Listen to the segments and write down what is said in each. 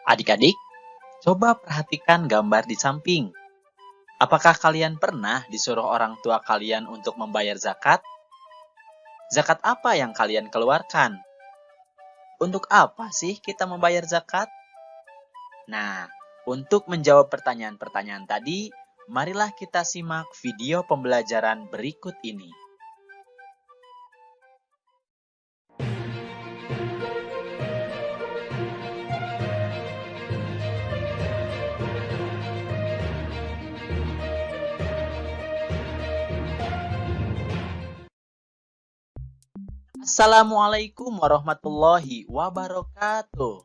Adik-adik, coba perhatikan gambar di samping. Apakah kalian pernah disuruh orang tua kalian untuk membayar zakat? Zakat apa yang kalian keluarkan? Untuk apa sih kita membayar zakat? Nah, untuk menjawab pertanyaan-pertanyaan tadi, marilah kita simak video pembelajaran berikut ini. Assalamualaikum warahmatullahi wabarakatuh.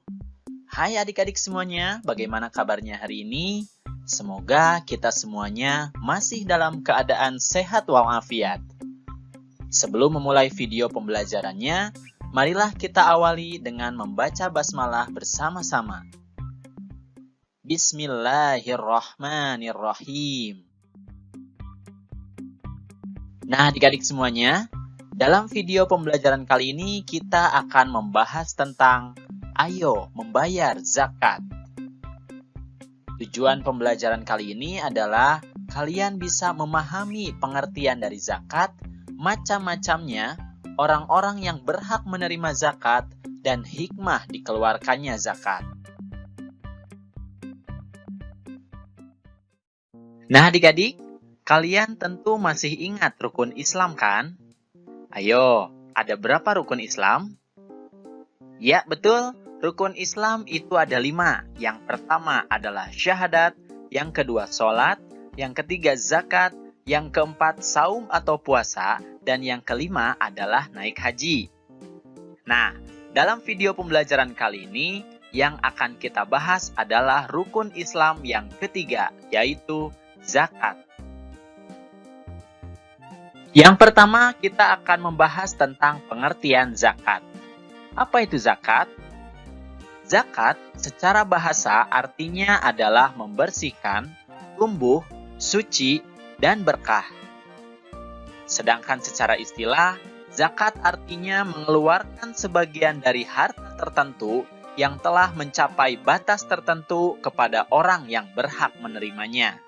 Hai adik-adik semuanya, bagaimana kabarnya hari ini? Semoga kita semuanya masih dalam keadaan sehat walafiat. Sebelum memulai video pembelajarannya, marilah kita awali dengan membaca basmalah bersama-sama. Bismillahirrahmanirrahim. Nah adik-adik semuanya, dalam video pembelajaran kali ini kita akan membahas tentang ayo membayar zakat. Tujuan pembelajaran kali ini adalah kalian bisa memahami pengertian dari zakat, macam-macamnya, orang-orang yang berhak menerima zakat, dan hikmah dikeluarkannya zakat. Nah adik-adik, kalian tentu masih ingat rukun Islam kan? Ayo, ada berapa rukun Islam? Ya, betul. Rukun Islam itu ada 5. Yang pertama adalah syahadat, yang kedua sholat, yang ketiga zakat, yang keempat saum atau puasa, dan yang kelima adalah naik haji. Nah, dalam video pembelajaran kali ini, yang akan kita bahas adalah rukun Islam yang ketiga, yaitu zakat. Yang pertama, kita akan membahas tentang pengertian zakat. Apa itu zakat? Zakat secara bahasa artinya adalah membersihkan, tumbuh, suci, dan berkah. Sedangkan secara istilah, zakat artinya mengeluarkan sebagian dari harta tertentu yang telah mencapai batas tertentu kepada orang yang berhak menerimanya.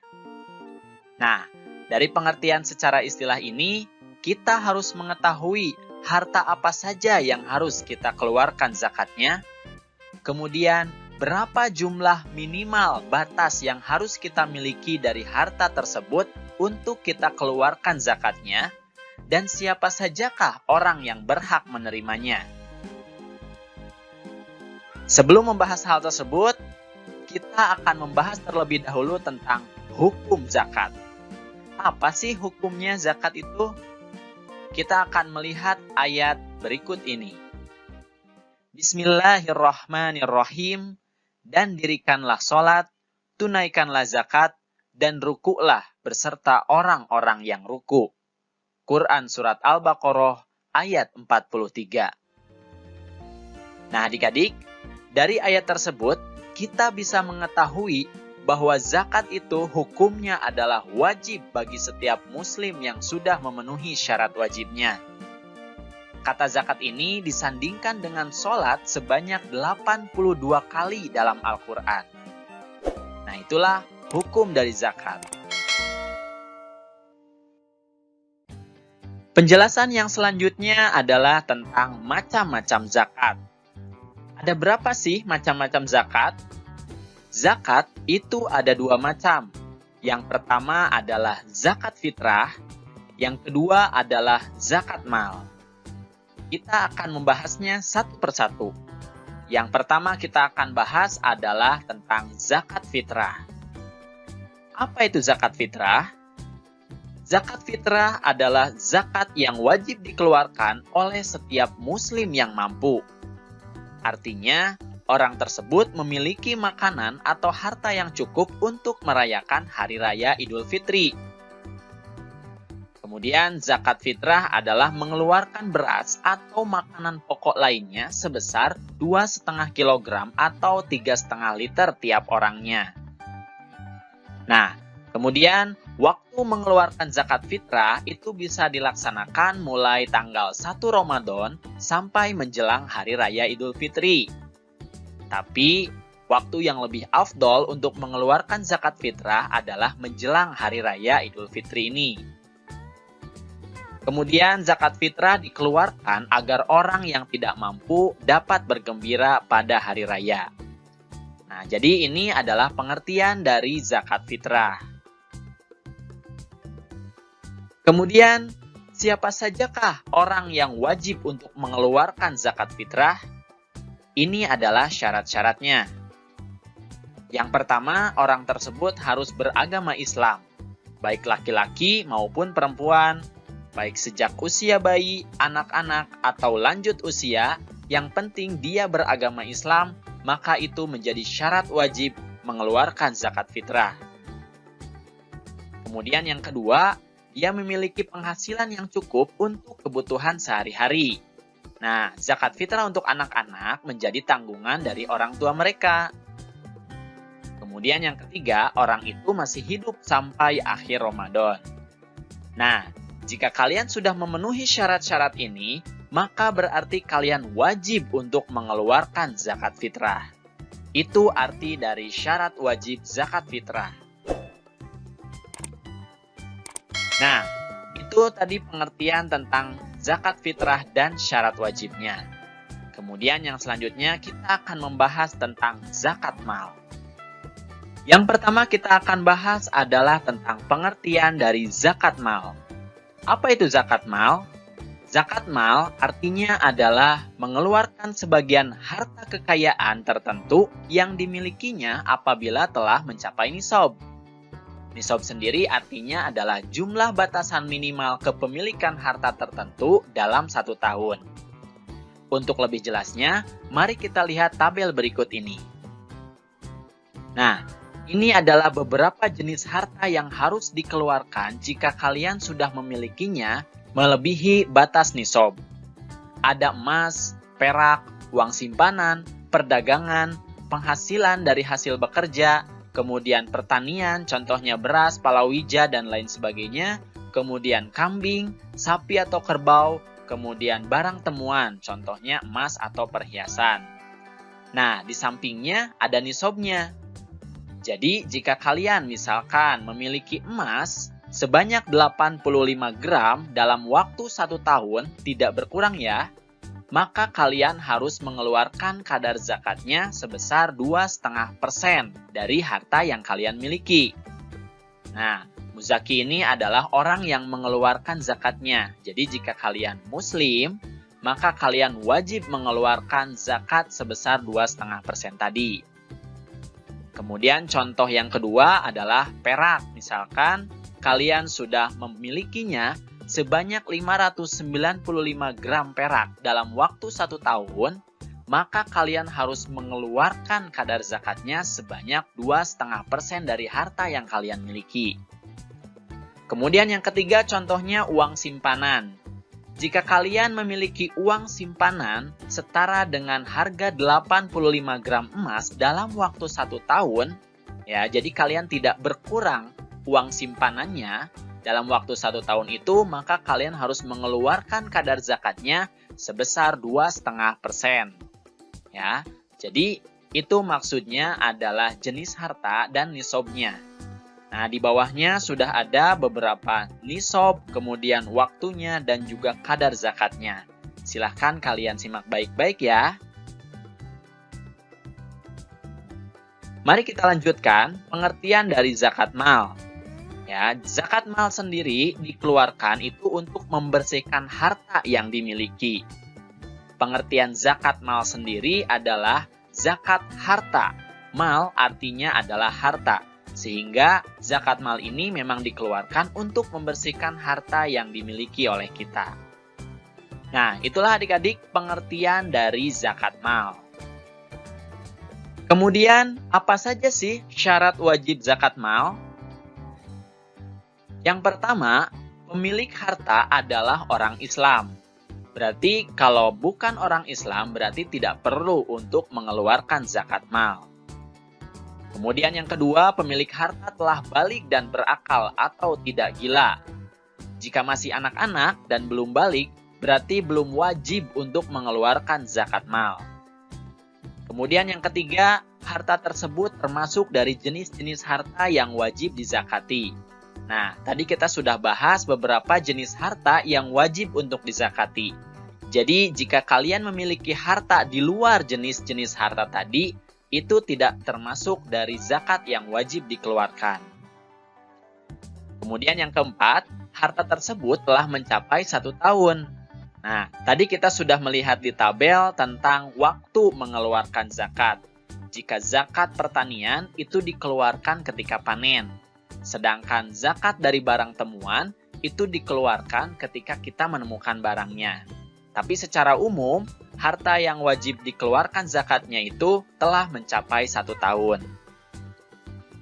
Nah, dari pengertian secara istilah ini, kita harus mengetahui harta apa saja yang harus kita keluarkan zakatnya, kemudian berapa jumlah minimal batas yang harus kita miliki dari harta tersebut untuk kita keluarkan zakatnya, dan siapa sajakah orang yang berhak menerimanya. Sebelum membahas hal tersebut, kita akan membahas terlebih dahulu tentang hukum zakat. Apa sih hukumnya zakat itu? Kita akan melihat ayat berikut ini. Bismillahirrahmanirrahim. Dan dirikanlah sholat, tunaikanlah zakat, dan rukuklah beserta orang-orang yang ruku. Quran Surat Al-Baqarah ayat 43. Nah adik-adik, dari ayat tersebut kita bisa mengetahui bahwa zakat itu hukumnya adalah wajib bagi setiap muslim yang sudah memenuhi syarat wajibnya. Kata zakat ini disandingkan dengan sholat sebanyak 82 kali dalam Al-Quran. Nah itulah hukum dari zakat. Penjelasan yang selanjutnya adalah tentang macam-macam zakat. Ada berapa sih macam-macam zakat? Zakat itu ada 2 macam. Yang pertama adalah zakat fitrah, yang kedua adalah zakat mal. Kita akan membahasnya satu persatu. Yang pertama kita akan bahas adalah tentang zakat fitrah. Apa itu zakat fitrah? Zakat fitrah adalah zakat yang wajib dikeluarkan oleh setiap muslim yang mampu. Artinya, orang tersebut memiliki makanan atau harta yang cukup untuk merayakan Hari Raya Idul Fitri. Kemudian zakat fitrah adalah mengeluarkan beras atau makanan pokok lainnya sebesar 2,5 kg atau 3,5 liter tiap orangnya. Nah, kemudian waktu mengeluarkan zakat fitrah itu bisa dilaksanakan mulai tanggal 1 Ramadan sampai menjelang Hari Raya Idul Fitri. Tapi waktu yang lebih afdol untuk mengeluarkan zakat fitrah adalah menjelang Hari Raya Idul Fitri ini. Kemudian zakat fitrah dikeluarkan agar orang yang tidak mampu dapat bergembira pada hari raya. Nah, jadi ini adalah pengertian dari zakat fitrah. Kemudian, siapa sajakah orang yang wajib untuk mengeluarkan zakat fitrah? Ini adalah syarat-syaratnya. Yang pertama, orang tersebut harus beragama Islam, baik laki-laki maupun perempuan, baik sejak usia bayi, anak-anak, atau lanjut usia, yang penting dia beragama Islam, maka itu menjadi syarat wajib mengeluarkan zakat fitrah. Kemudian yang kedua, dia memiliki penghasilan yang cukup untuk kebutuhan sehari-hari. Nah, zakat fitrah untuk anak-anak menjadi tanggungan dari orang tua mereka. Kemudian yang ketiga, orang itu masih hidup sampai akhir Ramadan. Nah, jika kalian sudah memenuhi syarat-syarat ini, maka berarti kalian wajib untuk mengeluarkan zakat fitrah. Itu arti dari syarat wajib zakat fitrah. Nah, itu tadi pengertian tentang zakat fitrah dan syarat wajibnya. Kemudian yang selanjutnya kita akan membahas tentang zakat mal. Yang pertama kita akan bahas adalah tentang pengertian dari zakat mal. Apa itu zakat mal? Zakat mal artinya adalah mengeluarkan sebagian harta kekayaan tertentu yang dimilikinya apabila telah mencapai nisab. Nisab sendiri artinya adalah jumlah batasan minimal kepemilikan harta tertentu dalam 1 tahun. Untuk lebih jelasnya, mari kita lihat tabel berikut ini. Nah, ini adalah beberapa jenis harta yang harus dikeluarkan jika kalian sudah memilikinya melebihi batas nisab. Ada emas, perak, uang simpanan, perdagangan, penghasilan dari hasil bekerja, kemudian pertanian, contohnya beras, palawija, dan lain sebagainya, kemudian kambing, sapi atau kerbau, kemudian barang temuan, contohnya emas atau perhiasan. Nah, di sampingnya ada nisabnya. Jadi, jika kalian misalkan memiliki emas sebanyak 85 gram dalam waktu 1 tahun, tidak berkurang ya, maka kalian harus mengeluarkan kadar zakatnya sebesar 2,5% dari harta yang kalian miliki. Nah, muzaki ini adalah orang yang mengeluarkan zakatnya. Jadi, jika kalian muslim, maka kalian wajib mengeluarkan zakat sebesar 2,5% tadi. Kemudian contoh yang kedua adalah perak. Misalkan kalian sudah memilikinya sebanyak 595 gram perak dalam waktu 1 tahun, maka kalian harus mengeluarkan kadar zakatnya sebanyak 2,5% dari harta yang kalian miliki. Kemudian yang ketiga contohnya uang simpanan. Jika kalian memiliki uang simpanan setara dengan harga 85 gram emas dalam waktu 1 tahun, ya, jadi kalian tidak berkurang uang simpanannya dalam waktu 1 tahun itu, maka kalian harus mengeluarkan kadar zakatnya sebesar 2,5%. Ya, jadi itu maksudnya adalah jenis harta dan nisabnya. Nah, di bawahnya sudah ada beberapa nisab, kemudian waktunya, dan juga kadar zakatnya. Silahkan kalian simak baik-baik ya. Mari kita lanjutkan pengertian dari zakat mal. Ya, zakat mal sendiri dikeluarkan itu untuk membersihkan harta yang dimiliki. Pengertian zakat mal sendiri adalah zakat harta. Mal artinya adalah harta. Sehingga zakat mal ini memang dikeluarkan untuk membersihkan harta yang dimiliki oleh kita. Nah, itulah adik-adik pengertian dari zakat mal. Kemudian, apa saja sih syarat wajib zakat mal? Yang pertama, pemilik harta adalah orang Islam. Berarti kalau bukan orang Islam, berarti tidak perlu untuk mengeluarkan zakat mal. Kemudian yang kedua, pemilik harta telah balik dan berakal atau tidak gila. Jika masih anak-anak dan belum balik, berarti belum wajib untuk mengeluarkan zakat mal. Kemudian yang ketiga, harta tersebut termasuk dari jenis-jenis harta yang wajib dizakati. Nah, tadi kita sudah bahas beberapa jenis harta yang wajib untuk dizakati. Jadi, jika kalian memiliki harta di luar jenis-jenis harta tadi, itu tidak termasuk dari zakat yang wajib dikeluarkan. Kemudian yang keempat, harta tersebut telah mencapai 1 tahun. Nah, tadi kita sudah melihat di tabel tentang waktu mengeluarkan zakat. Jika zakat pertanian itu dikeluarkan ketika panen. Sedangkan zakat dari barang temuan itu dikeluarkan ketika kita menemukan barangnya. Tapi secara umum, harta yang wajib dikeluarkan zakatnya itu telah mencapai 1 tahun.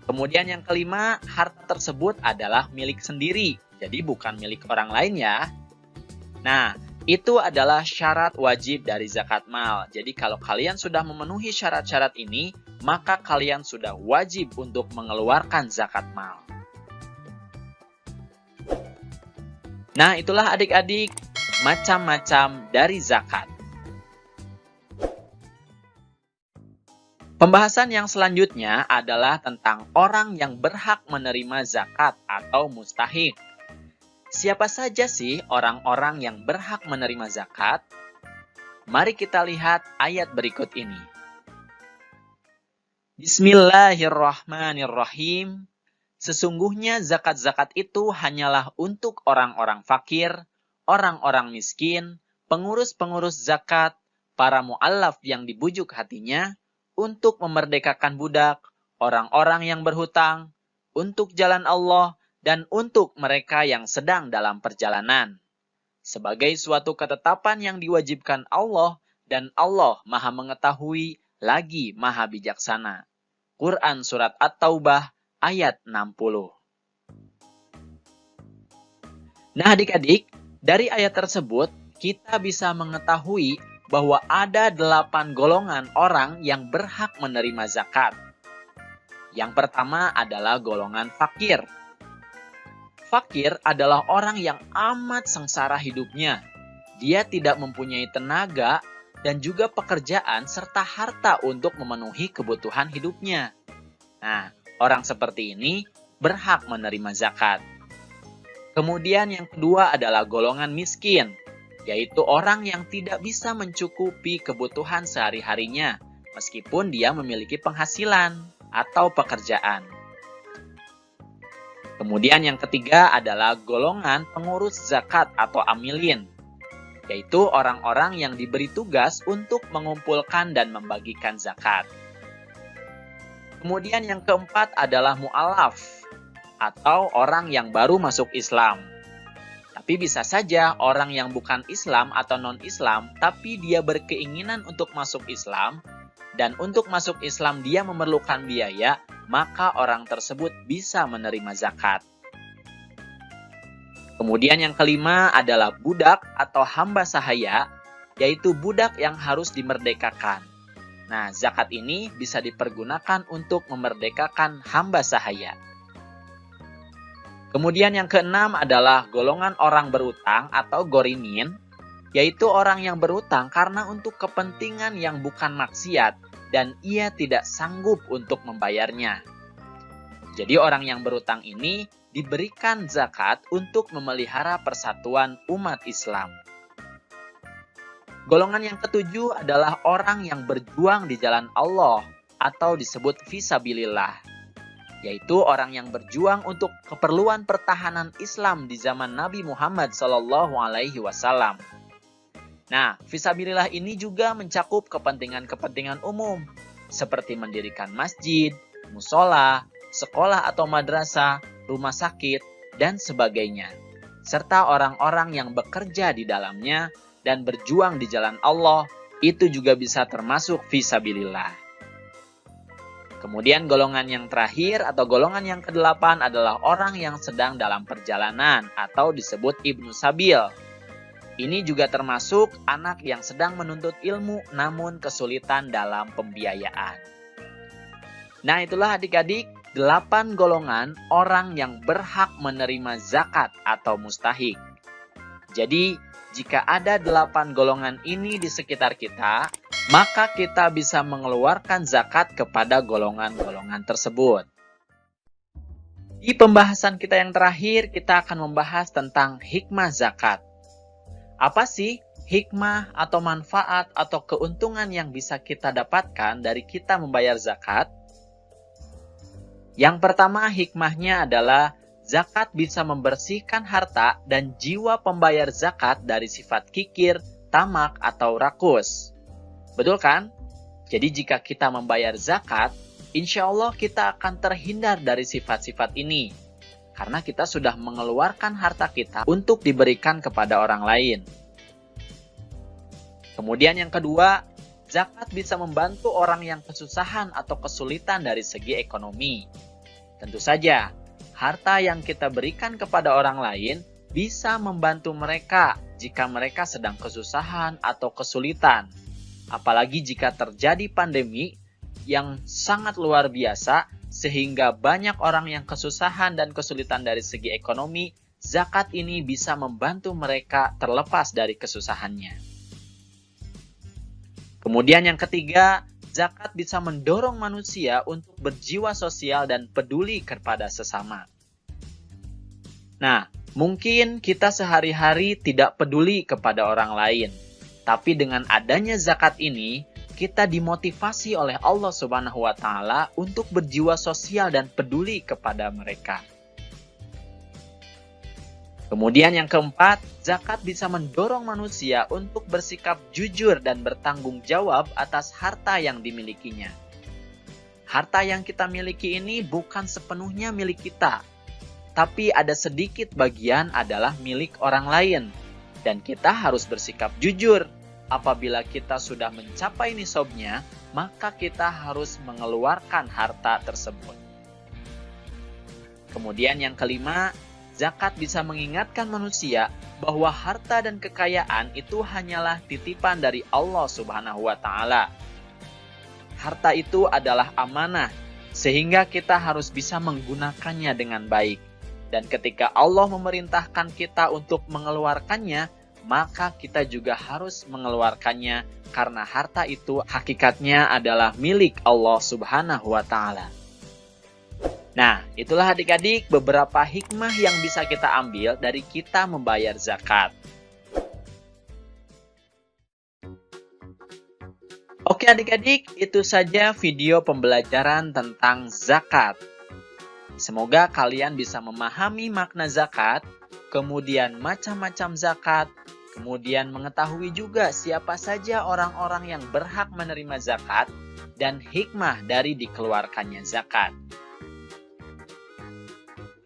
Kemudian yang kelima, harta tersebut adalah milik sendiri, jadi bukan milik orang lain ya. Nah, itu adalah syarat wajib dari zakat mal. Jadi kalau kalian sudah memenuhi syarat-syarat ini, maka kalian sudah wajib untuk mengeluarkan zakat mal. Nah, itulah adik-adik macam-macam dari zakat. Pembahasan yang selanjutnya adalah tentang orang yang berhak menerima zakat atau mustahik. Siapa saja sih orang-orang yang berhak menerima zakat? Mari kita lihat ayat berikut ini. Bismillahirrahmanirrahim. Sesungguhnya zakat-zakat itu hanyalah untuk orang-orang fakir, orang-orang miskin, pengurus-pengurus zakat, para mu'allaf yang dibujuk hatinya, untuk memerdekakan budak, orang-orang yang berhutang, untuk jalan Allah, dan untuk mereka yang sedang dalam perjalanan. Sebagai suatu ketetapan yang diwajibkan Allah, dan Allah Maha Mengetahui lagi Maha Bijaksana. Quran Surat At-Taubah ayat 60. Nah adik-adik, dari ayat tersebut, kita bisa mengetahui bahwa ada 8 golongan orang yang berhak menerima zakat. Yang pertama adalah golongan fakir. Fakir adalah orang yang amat sengsara hidupnya. Dia tidak mempunyai tenaga dan juga pekerjaan serta harta untuk memenuhi kebutuhan hidupnya. Nah, orang seperti ini berhak menerima zakat. Kemudian yang kedua adalah golongan miskin, yaitu orang yang tidak bisa mencukupi kebutuhan sehari-harinya, meskipun dia memiliki penghasilan atau pekerjaan. Kemudian yang ketiga adalah golongan pengurus zakat atau amilin, yaitu orang-orang yang diberi tugas untuk mengumpulkan dan membagikan zakat. Kemudian yang keempat adalah mu'alaf, atau orang yang baru masuk Islam. Tapi bisa saja orang yang bukan Islam atau non-Islam, tapi dia berkeinginan untuk masuk Islam, dan untuk masuk Islam dia memerlukan biaya, maka orang tersebut bisa menerima zakat. Kemudian yang kelima adalah budak atau hamba sahaya, yaitu budak yang harus dimerdekakan. Nah, zakat ini bisa dipergunakan untuk memerdekakan hamba sahaya. Kemudian yang keenam adalah golongan orang berutang atau gorimin, yaitu orang yang berutang karena untuk kepentingan yang bukan maksiat dan ia tidak sanggup untuk membayarnya. Jadi orang yang berutang ini diberikan zakat untuk memelihara persatuan umat Islam. Golongan yang ketujuh adalah orang yang berjuang di jalan Allah atau disebut fisabilillah, yaitu orang yang berjuang untuk keperluan pertahanan Islam di zaman Nabi Muhammad SAW. Nah, fisabilillah ini juga mencakup kepentingan-kepentingan umum, seperti mendirikan masjid, musola, sekolah atau madrasah, rumah sakit, dan sebagainya. Serta orang-orang yang bekerja di dalamnya dan berjuang di jalan Allah, itu juga bisa termasuk fisabilillah. Kemudian golongan yang terakhir atau golongan yang ke-8 adalah orang yang sedang dalam perjalanan atau disebut Ibnu Sabil. Ini juga termasuk anak yang sedang menuntut ilmu namun kesulitan dalam pembiayaan. Nah, itulah adik-adik 8 golongan orang yang berhak menerima zakat atau mustahik. Jadi, jika ada 8 golongan ini di sekitar kita, maka kita bisa mengeluarkan zakat kepada golongan-golongan tersebut. Di pembahasan kita yang terakhir, kita akan membahas tentang hikmah zakat. Apa sih hikmah atau manfaat atau keuntungan yang bisa kita dapatkan dari kita membayar zakat? Yang pertama, hikmahnya adalah zakat bisa membersihkan harta dan jiwa pembayar zakat dari sifat kikir, tamak, atau rakus. Betul kan? Jadi jika kita membayar zakat, insya Allah kita akan terhindar dari sifat-sifat ini. Karena kita sudah mengeluarkan harta kita untuk diberikan kepada orang lain. Kemudian yang kedua, zakat bisa membantu orang yang kesusahan atau kesulitan dari segi ekonomi. Tentu saja, harta yang kita berikan kepada orang lain bisa membantu mereka jika mereka sedang kesusahan atau kesulitan. Apalagi jika terjadi pandemi yang sangat luar biasa, sehingga banyak orang yang kesusahan dan kesulitan dari segi ekonomi, zakat ini bisa membantu mereka terlepas dari kesusahannya. Kemudian yang ketiga, zakat bisa mendorong manusia untuk berjiwa sosial dan peduli kepada sesama. Nah, mungkin kita sehari-hari tidak peduli kepada orang lain, tapi dengan adanya zakat ini, kita dimotivasi oleh Allah Subhanahu wa Ta'ala untuk berjiwa sosial dan peduli kepada mereka. Kemudian yang keempat, zakat bisa mendorong manusia untuk bersikap jujur dan bertanggung jawab atas harta yang dimilikinya. Harta yang kita miliki ini bukan sepenuhnya milik kita, tapi ada sedikit bagian adalah milik orang lain. Dan kita harus bersikap jujur. Apabila kita sudah mencapai nisabnya, maka kita harus mengeluarkan harta tersebut. Kemudian yang kelima, zakat bisa mengingatkan manusia bahwa harta dan kekayaan itu hanyalah titipan dari Allah Subhanahu wa Ta'ala. Harta itu adalah amanah, sehingga kita harus bisa menggunakannya dengan baik. Dan ketika Allah memerintahkan kita untuk mengeluarkannya, maka kita juga harus mengeluarkannya karena harta itu hakikatnya adalah milik Allah Subhanahu wa Ta'ala. Nah, itulah adik-adik beberapa hikmah yang bisa kita ambil dari kita membayar zakat. Oke adik-adik, itu saja video pembelajaran tentang zakat. Semoga kalian bisa memahami makna zakat, kemudian macam-macam zakat, kemudian mengetahui juga siapa saja orang-orang yang berhak menerima zakat, dan hikmah dari dikeluarkannya zakat.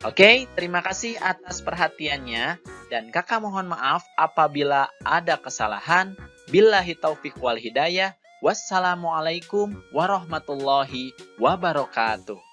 Oke, terima kasih atas perhatiannya, dan kakak mohon maaf apabila ada kesalahan. Billahi taufiq wal hidayah. Wassalamualaikum warahmatullahi wabarakatuh.